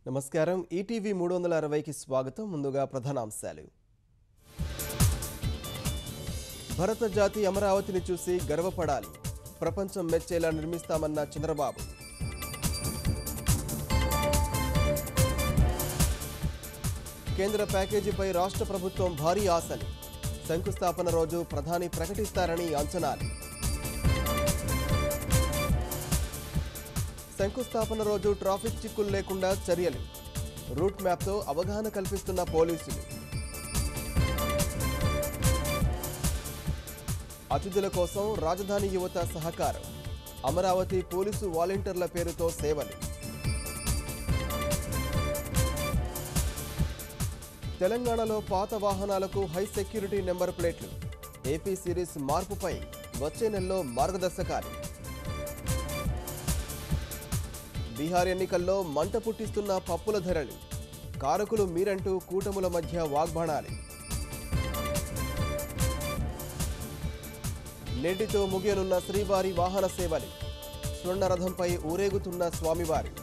నమస్కారం ఈటీవీ 360కి స్వాగతం. ముందుగా ప్రధానాంశాలు. భరత జాతి అమరావతిని చూసి గర్వపడాలి, ప్రపంచం మెచ్చేలా నిర్మిస్తామన్న చంద్రబాబు. కేంద్ర ప్యాకేజీపై రాష్ట్ర ప్రభుత్వం భారీ ఆశలు, శంకుస్థాపన రోజు ప్రధాని ప్రకటిస్తారని అంచనాలు. శంకుస్థాపన రోజు ట్రాఫిక్ చిక్కులు లేకుండా చర్యలు, రూట్ మ్యాప్తో అవగాహన కల్పిస్తున్న పోలీసులు. అతిథుల కోసం రాజధాని యువత సహకారం, అమరావతి పోలీసు వాలంటీర్ల పేరుతో సేవలు. తెలంగాణలో పాత వాహనాలకు హై సెక్యూరిటీ నెంబర్ ప్లేట్లు, ఏపీ సిరీస్ మార్పుపై వచ్చే నెలలో మార్గదర్శకాలు. బీహార్ ఎన్నికల్లో మంట పుట్టిస్తున్న పప్పుల ధరలు, కారకులు మీరంటూ కూటముల మధ్య వాగ్బాణాలు. నేటితో ముగియనున్న శ్రీవారి వాహన సేవలు, స్వర్ణరథంపై ఊరేగుతున్న స్వామివారు.